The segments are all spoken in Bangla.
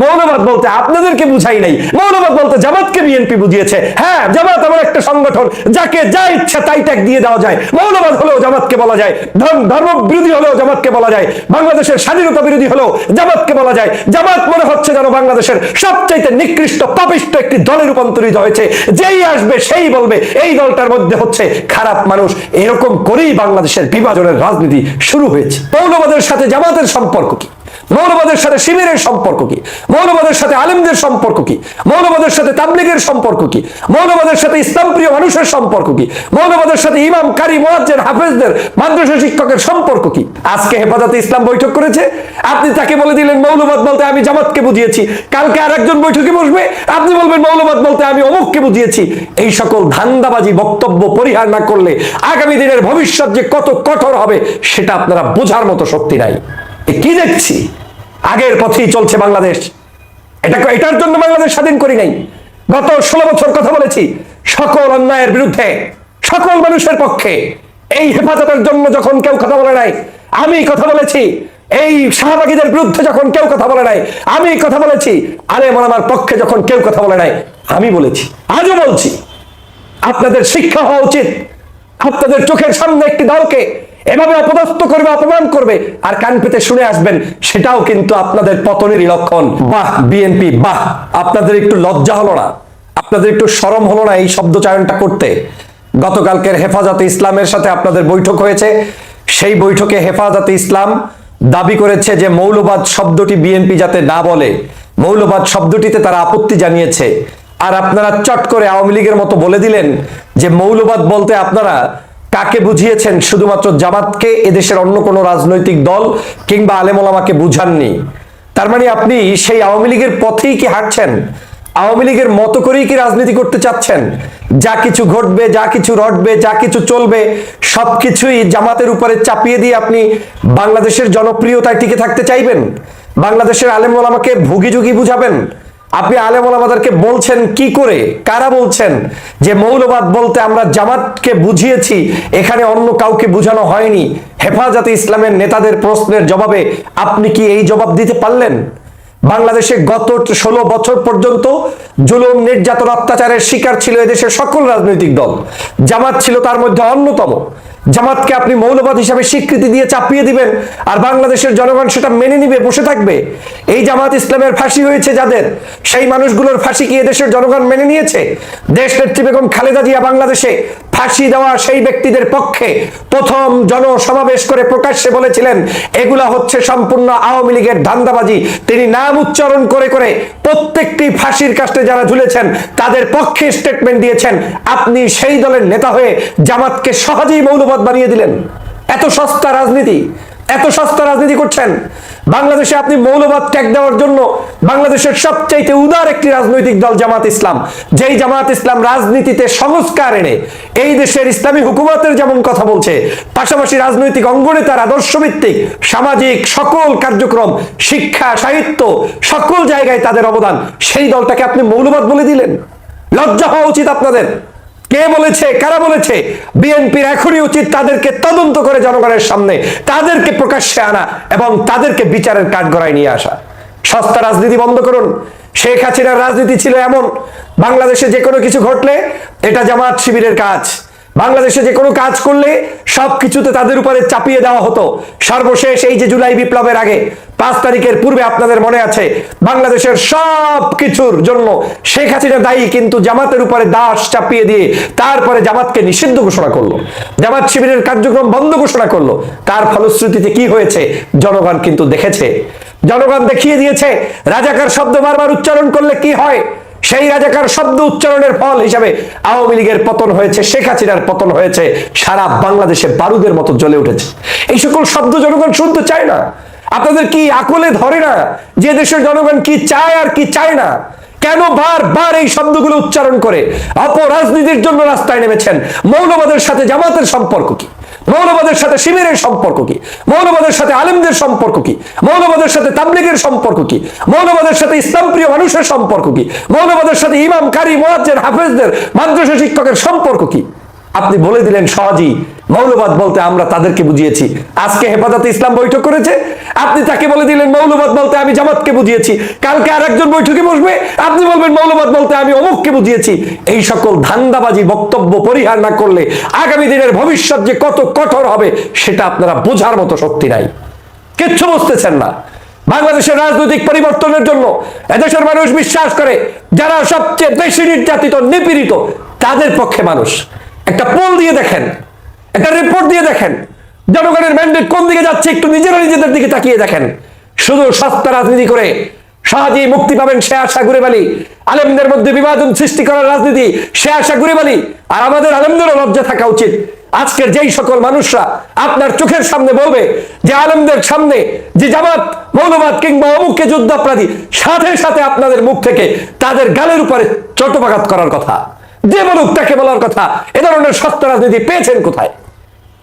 মৌলবাদ বলতে আপনাদেরকে বুঝাই নাই, মৌলবাদ বলতে জামাতকে বিএনপি বুঝিয়েছে। হ্যাঁ, জামাত এমন একটা সংগঠন যাকে যা ইচ্ছা তাই ট্যাগ দিয়ে দেওয়া যায়। মৌলবাদ হলেও জামাতকে বলা যায়, ধর্ম বিরোধী হলেও জামাতকে বলা যায়, বাংলাদেশের স্বাধীনতা বিরোধী হলেও জামাতকে বলা যায়। জামাত মনে হচ্ছে যেন বাংলাদেশের সবচাইতে নিকৃষ্ট পাপিষ্ট একটি দলে রূপান্তরিত হয়েছে। যেই আসবে সেই বলবে এই দলটার মধ্যে হচ্ছে খারাপ মানুষ। এরকম করেই বাংলাদেশের বিভাজনের রাজনীতি শুরু হয়েছে। মৌলবাদের সাথে জামাতের সম্পর্ক কি? মৌলবাদের সাথে শিবিরের সম্পর্ক কি? মৌলবাদের সাথে আলেমদের সম্পর্ক কি? মৌলবাদের সাথে তাবলীগের সম্পর্ক কি? মৌলবাদের সাথে ইসলাম প্রিয় মানুষের সম্পর্ক কি? মৌলবাদের সাথে ইমাম, কারি, মুয়াজ্জিন, হাফেজদের, মাদ্রাসা শিক্ষকের সম্পর্ক কি? আজকে হেফাজতে ইসলাম বৈঠক করেছে, আপনি তাকে বলে দিলেন মৌলবাদ বলতে আমি জামাতকে বুঝিয়েছি। কালকে আরেকজন বৈঠকে বসবে, আপনি বলবেন মৌলবাদ বলতে আমি অমুককে বুঝিয়েছি। এই সকল ধান্দাবাজি বক্তব্য পরিহার না করলে আগামী দিনের ভবিষ্যৎ যে কত কঠোর হবে সেটা আপনারা বোঝার মতো শক্তি নাই। কি দেখছি? আগের পথেই চলছে বাংলাদেশ। এটার জন্য বাংলাদেশ স্বাধীন করি নাই। গত 16 বছর কথা বলেছি সকল অন্যায়ের বিরুদ্ধে, সকল মানুষের পক্ষে। এই হেফাজতের জন্য যখন কেউ কথা বলে নাই আমি কথা বলেছি। এই শাহবাগীদের বিরুদ্ধে যখন কেউ কথা বলে নাই আমি কথা বলেছি। আলেম ওলামার পক্ষে যখন কেউ কথা বলে নাই আমি বলেছি, আজও বলছি। আপনাদের শিক্ষা হওয়া উচিত। আপনাদের চোখের সামনে একটি দলকে এভাবে অপদস্থ করবে, অপমান করবে, আর কান পেতে শুনে আসবেন, সেটাও কিন্তু আপনাদের পতনেরই লক্ষণ। বাহ বিএনপি, বাহ! আপনাদের একটু লজ্জা হলো না? আপনাদের একটু শরম হলো না এই শব্দ চয়নটা করতে? গতকালকের হেফাজতে ইসলামের সাথে আপনাদের বৈঠক হয়েছে। সেই বৈঠকে হেফাজতে ইসলাম দাবি করেছে যে মৌলবাদ শব্দটি বিএনপি যাতে না বলে, মৌলবাদ শব্দটিতে তারা আপত্তি জানিয়েছে। আর আপনারা চট করে আওয়ামী লীগের মতো বলে দিলেন যে মৌলবাদ বলতে আপনারা কাকে বুঝিয়েছেন? শুধুমাত্র জামাতকে, এদেশের অন্য কোনো রাজনৈতিক দল কিংবা আলেম ওলামাকে বুঝাননি। তার মানে আপনি সেই আওয়ামী লীগের পথেই কি হাঁটছেন? আওয়ামী লীগের মতো করেই কি রাজনীতি করতে চাচ্ছেন? যা কিছু ঘটবে, যা কিছু রটবে, যা কিছু চলবে সবকিছুই জামাতের উপরে চাপিয়ে দিয়ে আপনি বাংলাদেশের জনপ্রিয়তায় টিকে থাকতে চাইবেন? বাংলাদেশের আলেম ওলামাকে ভুগি যুগি বুঝাবেন? আপনি আলেম ওলামাদেরকে বলছেন কি করে? কারা বলছেন যে মৌলবাদ বলতে আমরা জামাতকে বুঝিয়েছি, এখানে অন্য কাউকে বুঝানো হয়নি? হেফাজতে ইসলামের নেতাদের প্রশ্নের জবাবে আপনি কি এই জবাব দিতে পারলেন? বাংলাদেশে গত 16 বছর পর্যন্ত জুলুম, নির্যাতন, অত্যাচারের শিকার ছিল এদেশের সকল রাজনৈতিক দল। জামাত ছিল তার মধ্যে অন্যতম। জামাতকে আপনি মৌলবাদ হিসাবে স্বীকৃতি দিয়ে চাপিয়ে দিবেন আর বাংলাদেশের জনগণ সেটা মেনে নিবে, বসে থাকবে? এই জামাত ইসলামের ফাঁসি হয়েছে যাদের, সেই মানুষগুলোর ফাঁসি কি এদেশের জনগণ মেনে নিয়েছে? দেশ নেত্রী বেগম খালেদা জিয়া বাংলাদেশে ফাঁসি দেওয়া সেই ব্যক্তিদের পক্ষে প্রথম জনসমাবেশ করে প্রকাশ্যে বলেছিলেন এগুলা হচ্ছে সম্পূর্ণ আওয়ামী লীগের ধান্দাবাজি। তিনি নাম উচ্চারণ করে করে প্রত্যেকটি ফাঁসির কাস্টে যারা ঝুলেছেন তাদের পক্ষে স্টেটমেন্ট দিয়েছেন। আপনি সেই দলের নেতা হয়ে জামাতকে সহজেই মৌলবাদ বানিয়ে দিলেন। এত সস্তা রাজনীতি, এত সস্তা রাজনীতি করছেন। বাংলাদেশে আপনি মৌলবাদ ট্যাগ দেওয়ার জন্য বাংলাদেশের সবচাইতে উদার একটি রাজনৈতিক দল জামাত ইসলাম, যেই জামাত ইসলাম রাজনীতিতে সংস্কার এনে এই দেশের ইসলামী হুকুমতের যেমন কথা বলছে, পাশাপাশি রাজনৈতিক অঙ্গনে তার আদর্শভিত্তিক সামাজিক সকল কার্যক্রম, শিক্ষা, সাহিত্য সকল জায়গায় তাদের অবদান, সেই দলটাকে আপনি মৌলবাদ বলে দিলেন। লজ্জা হওয়া উচিত আপনাদের। কে বলেছে, কারা বলেছে? বিএনপির এখনই উচিত তাদেরকে তদন্ত করে জনগণের সামনে তাদেরকে প্রকাশ্যে আনা এবং তাদেরকে বিচারের কাঠগড়ায় নিয়ে আসা। সস্তা রাজনীতি বন্ধ করুন। শেখ হাসিনার রাজনীতি ছিল এমন, বাংলাদেশে যে কোনো কিছু ঘটলে এটা জামাত শিবিরের কাজ। বাংলাদেশে যে কোনো কাজ করলে সবকিছুতে তাদের উপরে চাপিয়ে দেওয়া হতো। সর্বশেষ এই যে জুলাই বিপ্লবের আগে 5 তারিখের পূর্বে আপনাদের মনে আছে বাংলাদেশের সব কিছুর জন্য শেখ হাসিনা দায়ী, কিন্তু জামাতের উপরে দাস চাপিয়ে দিয়ে তারপরে জামাতকে নিষিদ্ধ ঘোষণা করলো, জামাত শিবিরের কার্যক্রম বন্ধ ঘোষণা করলো। তার ফলশ্রুতিতে কি হয়েছে জনগণ কিন্তু দেখেছে, জনগণ দেখিয়ে দিয়েছে রাজাকার শব্দ বারবার উচ্চারণ করলে কি হয়। সেই রাজাকার শব্দ উচ্চারণের ফল হিসাবে আওয়ামী লীগের পতন হয়েছে, শেখ হাসিনার পতন হয়েছে, সারা বাংলাদেশে বারুদের মতো জ্বলে উঠেছে। এই সকল শব্দ জনগণ শুনতে চায় না। আপনাদের কি আকলে ধরে না যে দেশের জনগণ কি চায় আর কি চায় না? কেন বারবার এই শব্দগুলো উচ্চারণ করে অপরাজনীতির জন্য রাস্তায় নেমেছেন? মৌলবাদের সাথে জামাতের সম্পর্ক কি? মৌলবাদের সাথে শিবিরের সম্পর্ক কি? মৌলবাদের সাথে আলেমদের সম্পর্ক কি? মৌলবাদের সাথে তাবলীগের সম্পর্ক কি? মৌলবাদের সাথে ইসলাম প্রিয় মানুষের সম্পর্ক কি? মৌলবাদের সাথে ইমাম, কারি, মুয়াজ্জিন, হাফেজদের, মাদ্রাসা শিক্ষকের সম্পর্ক কি? আপনি বলে দিলেন সহজেই মৌলবাদ বলতে আমরা তাদেরকে বুঝিয়েছি। আজকে হেফাজতে ইসলাম বৈঠক করেছে, আপনি তাকে বলে দিলেন মৌলবাদ বলতে আমি জামাতকে বুঝিয়েছি। কালকে আরেকজন বৈঠকে বসবে, আপনি বলবেন মৌলবাদ বলতে আমি অমুককে বুঝিয়েছি। এই সকল ধান্দাবাজি বক্তব্য পরিহার না করলে আগামী দিনের ভবিষ্যৎ যে কত কঠোর হবে সেটা আপনারা বোঝার মতো শক্তি নাই, কিচ্ছু বুঝতেছেন না। বাংলাদেশের রাজনৈতিক পরিবর্তনের জন্য এদেশের মানুষ বিশ্বাস করে যারা সবচেয়ে বেশি নির্যাতিত নিপীড়িত তাদের পক্ষে মানুষ। একটা পোল দিয়ে দেখেন, একটা রিপোর্ট দিয়ে দেখেন, জনগণের ম্যান্ডেট কোন দিকে যাচ্ছে একটু নিজেরা নিজেদের দিকে তাকিয়ে দেখেন। শুধু সস্তা রাজনীতি করে সহজেই মুক্তি পাবেন সে আশা ঘুরে বালি, আলেমদের মধ্যে বিভাজন সৃষ্টি করার রাজনীতি সে আশা ঘুরে বালি। আর আমাদের আলেমদেরও লজ্জা থাকা উচিত। আজকের যেই সকল মানুষরা আপনার চোখের সামনে বলবে যে আলেমদের সামনে যে জামাত মৌলবাদ কিংবা অমুককে যুদ্ধাপরাধী, সাথে সাথে আপনাদের মুখ থেকে তাদের গালের উপরে চট্টপাঘাত করার কথা, যে বলুক তাকে বলার কথা, এ ধরনের সস্তা রাজনীতি পেয়েছেন কোথায়?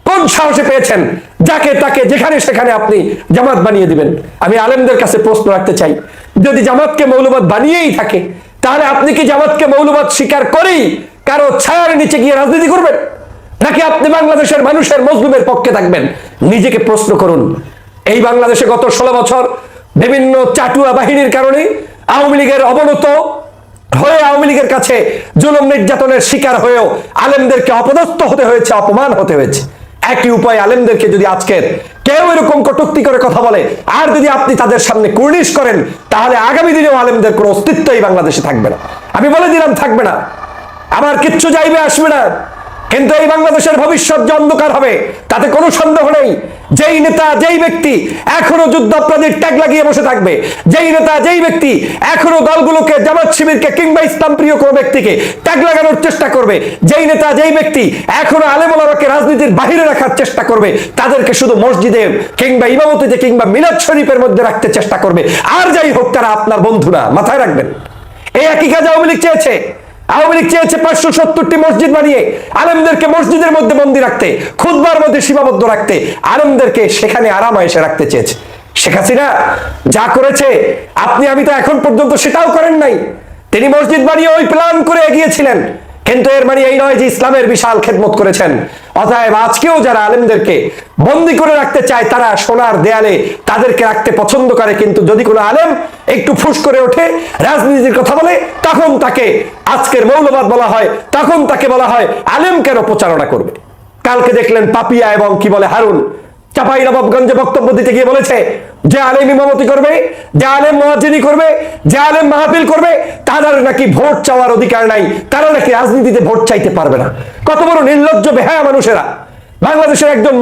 কোন সাহসে পেয়েছেন যাকে তাকে যেখানে সেখানে আপনি জামাত বানিয়ে দিবেন? আমি আলেমদের কাছে প্রশ্ন রাখতে চাই, যদি জামাতকে মৌলবাদ বানিয়েই থাকে তাহলে আপনি কি জামাতকে মৌলবাদ স্বীকার করেই কারো ছায়ার নিচে গিয়ে রাজনীতি করবেন, নাকি আপনি বাংলাদেশের মানুষের মজলুমের পক্ষে থাকবেন? নিজেকে প্রশ্ন করুন। এই বাংলাদেশে গত 16 বছর বিভিন্ন চাটুয়া বাহিনীর কারণে আওয়ামী লীগের অবনত হয়ে আওয়ামী লীগের কাছে জুলুম নির্যাতনের শিকার হয়েও আলেমদেরকে অপদস্থ হতে হয়েছে, অপমান হতে হয়েছে। একই উপায় আলেমদেরকে যদি আজকের কেউ এরকম কটূক্তি করে কথা বলে আর যদি আপনি তাদের সামনে কুর্নিশ করেন তাহলে আগামী দিনেও আলেমদের কোনো অস্তিত্বই বাংলাদেশে থাকবে না। আমি বলে দিলাম থাকবে না, আমার কিচ্ছু যাইবে আসবে না। কিন্তু এই বাংলাদেশের ভবিষ্যৎ যে অন্ধকার হবে তাতে কোনো সন্দেহ নেই। যেই নেতা যেই ব্যক্তি এখনো যুদ্ধাপরাধীর ট্যাগ লাগিয়ে বসে থাকবে, যেই নেতা যেই ব্যক্তি এখনো দলগুলোকে জামাত শিবিরকে কিংবা ইসলাম প্রিয় কোনো ব্যক্তিকে ট্যাগ লাগানোর চেষ্টা করবে, যেই নেতা যেই ব্যক্তি এখনো আলেম ওলামাকে রাজনীতির বাহিরে রাখার চেষ্টা করবে, তাদেরকে শুধু মসজিদে কিংবা ইমামতিতে কিংবা মিলাদ শরীফের মধ্যে রাখতে চেষ্টা করবে, আর যাই হোক তারা আপনার বন্ধু না, মাথায় রাখবেন। এই একই কাজ আওয়ামী লীগ চেয়েছে। আওয়ামী লীগ চেয়েছে 570টি মসজিদ বানিয়ে আলেমদেরকে মসজিদের মধ্যে বন্দী রাখতে, খুতবার মধ্যে সীমাবদ্ধ রাখতে, আলেমদেরকে সেখানে আরামায়েশে রাখতে চেয়েছে। শেখ হাসিনা যা করেছে আপনি আমি তো এখন পর্যন্ত সেটাও করেন নাই। তিনি মসজিদ বানিয়ে ওই প্ল্যান করে এগিয়েছিলেন, কিন্তু এর মানে এই নয় যে ইসলামের বিশাল খেদমত করেছেন। অতএব আজকেও যারা আলেমদেরকে বন্দী করে রাখতে চায় তারা সোনার দেয়ালে তাদেরকে রাখতে পছন্দ করে, কিন্তু যদি কোনো আলেম একটু ফুস করে ওঠে রাজনীতির কথা বলে তখন তাকে আজকের মৌলবাদ বলা হয়, তখন তাকে বলা হয় আলেম কেন প্রচারণা করবে। কালকে দেখলেন পাপিয়া এবং কি বলে হারুন চাঁপাইনবাবগঞ্জে বক্তব্য দিতে গিয়ে বলেছে যে আলেম ইমামতি করবে, যে আলেম মুয়াজ্জিনি করবে, যে আলেম মাহফিল করবে তাদের নাকি ভোট চাওয়ার অধিকার নাই, তারা নাকি রাজনীতিতে ভোট চাইতে পারবে না। কত বড় নির্লজ্জ বেহায়া মানুষেরা। বাংলাদেশের একজন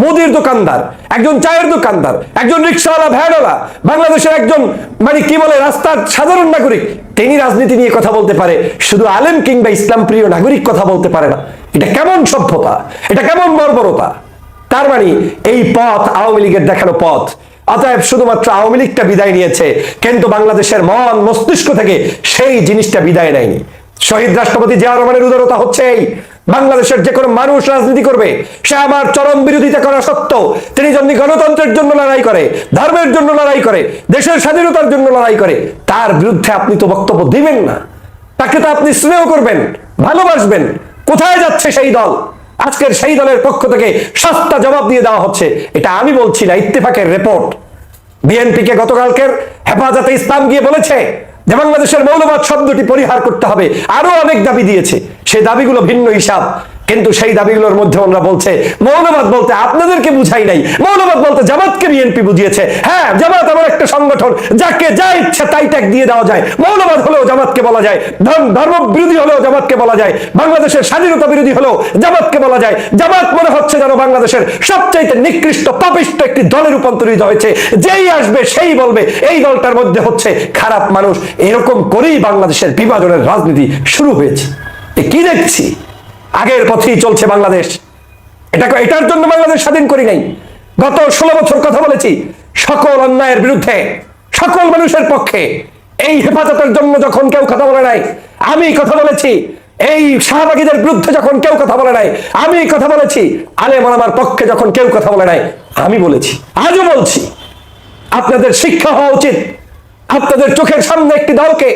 মুদির দোকানদার, একজন চায়ের দোকানদার, একজন রিক্সাওয়ালা, ভ্যানওয়ালা, বাংলাদেশের একজন মানে কি বলে রাস্তার সাধারণ নাগরিক, তিনি রাজনীতি নিয়ে কথা বলতে পারে, শুধু আলেম কিংবা ইসলাম প্রিয় নাগরিক কথা বলতে পারে না। এটা কেমন সভ্যতা, এটা কেমন বর্বরতা। তার মানে এই পথ আওয়ামী লীগের দেখানো পথ। অতএব শুধুমাত্র আওয়ামী লীগটা বিদায় নিয়েছে, কিন্তু বাংলাদেশের মন মস্তিষ্ক থেকে সেই জিনিসটা বিদায় নেয়নি। শহীদ রাষ্ট্রপতি জিয়াউর রহমানের উদারতা হচ্ছে এই, বাংলাদেশের যে কোনো মানুষ রাজনীতি করবে সে আমার চরম বিরোধিতা করা সত্ত্বেও তিনি যদি গণতন্ত্রের জন্য লড়াই করে, ধর্মের জন্য লড়াই করে, দেশের স্বাধীনতার জন্য লড়াই করে, তার বিরুদ্ধে আপনি তো বক্তব্য দিবেন না, তাকে তো আপনি স্নেহ করবেন, ভালোবাসবেন। কোথায় যাচ্ছে সেই দল? আজকের সেই দলের পক্ষ থেকে সস্তা জবাব দিয়ে দেওয়া হচ্ছে। এটা আমি বলছি না, ইত্তেফাকের রিপোর্ট। বিএনপিকে গতকালকের হেফাজতে ইসলাম গিয়ে বলেছে যে বাংলাদেশের মৌলবাদ শব্দটি পরিহার করতে হবে, আরো অনেক দাবি দিয়েছে, সেই দাবিগুলো ভিন্ন হিসাব, কিন্তু সেই দাবিগুলোর মধ্যে আমরা বলছে মৌলবাদ বলতে আপনাদেরকে বুঝাই নাই, মৌলবাদ বলতে জামাতকে বিএনপি বুঝিয়েছে। হ্যাঁ, জামাত এমন একটা সংগঠন যাকে যা ইচ্ছা তাই ট্যাগ দিয়ে দেওয়া যায়। মৌলবাদ হলেও জামাতকে বলা যায়, ধর্ম বিরোধী হলেও জামাতকে বলা যায়, বাংলাদেশের স্বাধীনতা বিরোধী হলেও জামাতকে বলা যায়। জামাত মনে হচ্ছে যেন বাংলাদেশের সবচাইতে নিকৃষ্ট পাপিষ্ট একটি দলে রূপান্তরিত হয়েছে, যেই আসবে সেই বলবে এই দলটার মধ্যে হচ্ছে খারাপ মানুষ। এরকম করেই বাংলাদেশের বিভাজনের রাজনীতি শুরু হয়েছে। কি দেখছি? আগের পথেই চলছে বাংলাদেশ। এটার জন্য বাংলাদেশ স্বাধীন করি নাই। গত 16 বছর কথা বলেছি সকল অন্যায়ের বিরুদ্ধে, সকল মানুষের পক্ষে। এই হেফাজতের জন্য যখন কেউ কথা বলে নাই আমি কথা বলেছি, এই শাহবাগীদের বিরুদ্ধে যখন কেউ কথা বলে নাই আমি কথা বলেছি, আলেম ওলামার পক্ষে যখন কেউ কথা বলে নাই আমি বলেছি, আজও বলছি। আপনাদের শিক্ষা হওয়া উচিত। আপনাদের চোখের সামনে একটি দলকে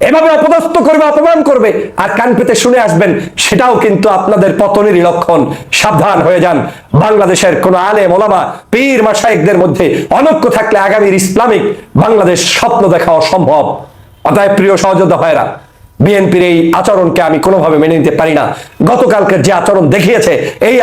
এভাবে অপদস্থ করবে, অপমান করবে, আর কান পেতে শুনে আসবেন, সেটাও কিন্তু আপনাদের পতনেরই লক্ষণ। সাবধান হয়ে যান। বাংলাদেশের কোন আলেম ওলামা পীর মাশায়েখদের মধ্যে অনৈক্য থাকলে আগামীর ইসলামিক বাংলাদেশ স্বপ্ন দেখা অসম্ভব। অতএব প্রিয় সহযোদ্ধা ভাইরা, বিএনপির এই আচরণকে আমি কোনোভাবে মেনে নিতে পারি না। গতকালকের যে আচরণ দেখিয়েছে, এই